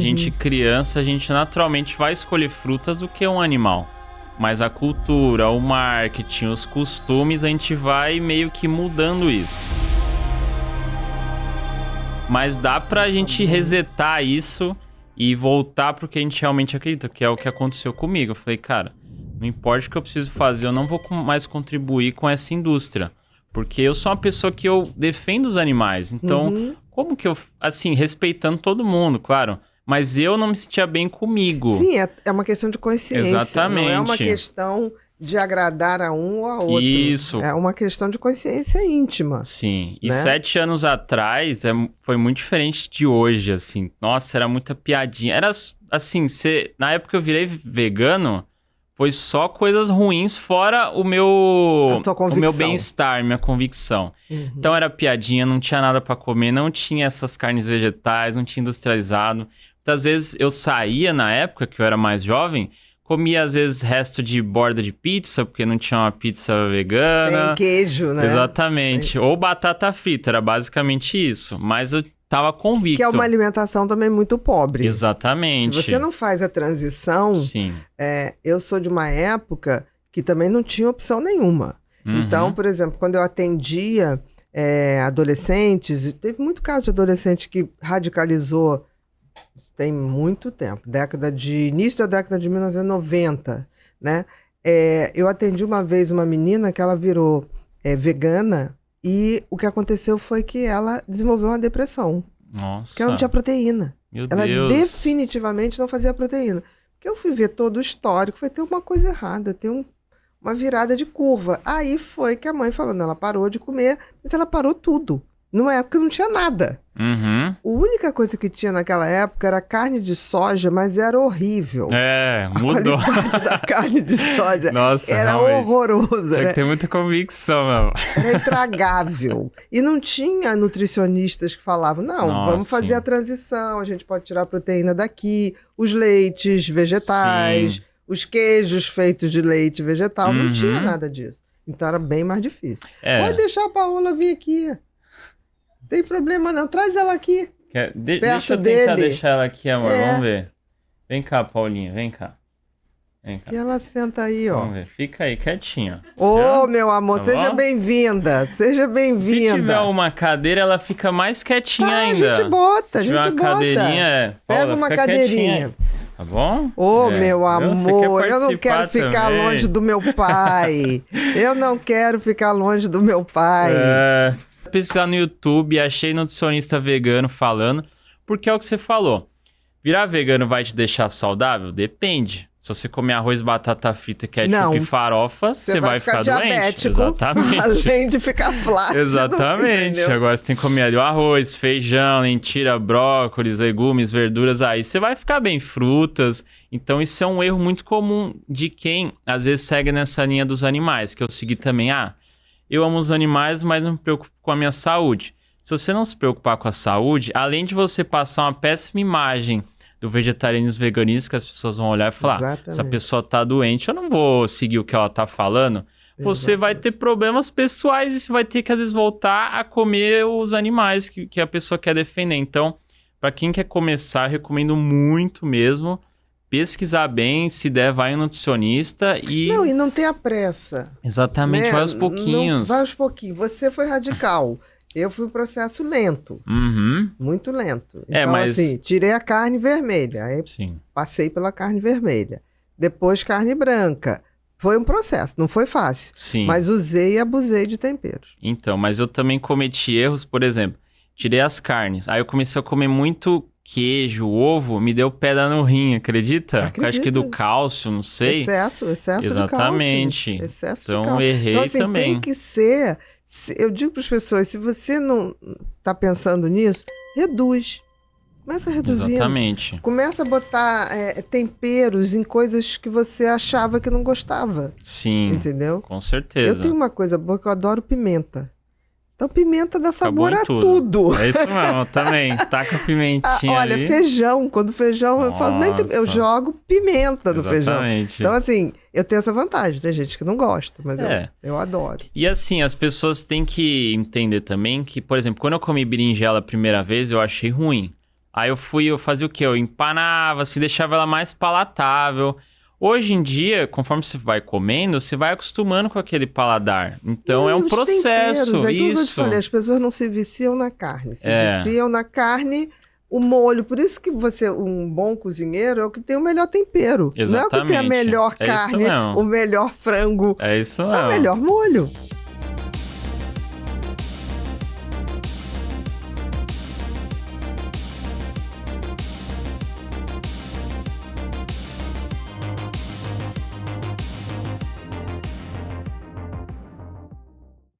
gente criança, a gente naturalmente vai escolher frutas do que um animal. Mas a cultura, o marketing, os costumes, a gente vai meio que mudando isso. Mas dá pra gente resetar isso e voltar pro que a gente realmente acredita, que é o que aconteceu comigo. Eu falei, cara, não importa o que eu preciso fazer, eu não vou mais contribuir com essa indústria. Porque eu sou uma pessoa que eu defendo os animais. Então, como que eu... Assim, respeitando todo mundo, claro. Mas eu não me sentia bem comigo. Sim, é uma questão de consciência. Exatamente. Não é uma questão de agradar a um ou a outro. Isso. É uma questão de consciência íntima. Sim. E né? 7 anos atrás foi muito diferente de hoje, assim. Nossa, era muita piadinha. Era assim, na época que eu virei vegano, foi só coisas ruins, fora o meu bem-estar, minha convicção. Então era piadinha, não tinha nada pra comer, não tinha essas carnes vegetais, não tinha industrializado. Muitas vezes eu saía na época, que eu era mais jovem, comia às vezes resto de borda de pizza, porque não tinha uma pizza vegana. Sem queijo, né? Exatamente. Ou batata frita, era basicamente isso. Mas eu tava convicto. Que é uma alimentação também muito pobre. Exatamente. Se você não faz a transição... Sim. Eu sou de uma época que também não tinha opção nenhuma. Então, por exemplo, quando eu atendia adolescentes, teve muito caso de adolescente que radicalizou, tem muito tempo, início da década de 1990, né? Eu atendi uma vez uma menina que ela virou vegana e o que aconteceu foi que ela desenvolveu uma depressão. Nossa. Porque ela não tinha proteína. Meu ela Deus. definitivamente não fazia proteína. Porque eu fui ver todo o histórico, vai ter uma coisa errada, tem uma virada de curva. Aí foi que a mãe falou, não, ela parou de comer, mas ela parou tudo. Numa época não tinha nada. A única coisa que tinha naquela época era carne de soja, mas era horrível. Mudou. A qualidade da carne de soja Nossa, era realmente. horrorosa. Tinha Né? que ter muita convicção, meu. Era intragável. E não tinha nutricionistas que falavam, não, vamos fazer a transição, a gente pode tirar a proteína daqui, os leites vegetais, os queijos feitos de leite vegetal, não tinha nada disso. Então era bem mais difícil. Pode deixar a Paola vir aqui. Não tem problema não, traz ela aqui. Deixa eu tentar deixar ela aqui, amor, vamos ver. Vem cá, Paulinha, vem cá. E ela senta aí, ó. Vamos ver, fica aí quietinha. Meu amor, seja bem-vinda, seja bem-vinda. Se tiver uma cadeira, ela fica mais quietinha ainda. A gente bota, Se tiver uma cadeirinha, pega uma cadeirinha. Tá bom? Meu amor, eu não quero ficar longe do meu pai. Eu não quero ficar longe do meu pai. Pesquisar no YouTube, achei nutricionista vegano falando, porque é o que você falou. Virar vegano vai te deixar saudável? Depende. Se você comer arroz, batata frita, ketchup e farofa, você vai ficar doente. Exatamente. Além de ficar flácido. Exatamente. Entendeu? Agora você tem que comer ali o arroz, feijão, lentilha, brócolis, legumes, verduras. Aí você vai ficar bem, frutas. Então isso é um erro muito comum de quem às vezes segue nessa linha dos animais, que eu segui também. Eu amo os animais, mas não me preocupo com a minha saúde. Se você não se preocupar com a saúde, além de você passar uma péssima imagem do vegetarianismo e veganismo, que as pessoas vão olhar e falar, essa pessoa tá doente, eu não vou seguir o que ela tá falando. Você vai ter problemas pessoais e você vai ter que, às vezes, voltar a comer os animais que a pessoa quer defender. Então, para quem quer começar, eu recomendo muito mesmo pesquisar bem, se der, vai um nutricionista e... Não, e não ter a pressa. Exatamente, né? vai aos pouquinhos. Vai aos pouquinhos. Você foi radical. Eu fui um processo lento. Muito lento. Então, assim, tirei a carne vermelha. Aí passei pela carne vermelha. Depois carne branca. Foi um processo, não foi fácil. Sim. Mas usei e abusei de temperos. Então, mas eu também cometi erros, por exemplo, tirei as carnes. Aí eu comecei a comer muito queijo, ovo, me deu pedra no rim, acredita? Acho que do cálcio, não sei. Excesso Exatamente. de cálcio. Excesso então, de cálcio. Errei então, assim, também. Tem que ser... Eu digo para as pessoas, se você não está pensando nisso, reduz. Começa a reduzir. Exatamente. Começa a botar temperos em coisas que você achava que não gostava. Sim, entendeu? Com certeza. Eu tenho uma coisa boa que eu adoro pimenta. Então, pimenta dá sabor a tudo. É isso mesmo, também. Taca pimentinha olha, ali. feijão. Quando feijão, eu falo, eu jogo pimenta no feijão. Então, assim, eu tenho essa vantagem. Tem gente que não gosta, mas eu adoro. E assim, as pessoas têm que entender também que, por exemplo, quando eu comi berinjela a primeira vez, eu achei ruim. Aí eu fazia o quê? Eu empanava, assim, deixava ela mais palatável. Hoje em dia, conforme você vai comendo, você vai acostumando com aquele paladar. Então é um processo, temperos, é aquilo que eu te isso. falei, as pessoas não se viciam na carne. Se viciam na carne, o molho. Por isso que um bom cozinheiro é o que tem o melhor tempero. Exatamente. Não é o que tem a melhor carne, o melhor frango. É isso mesmo. É o melhor molho.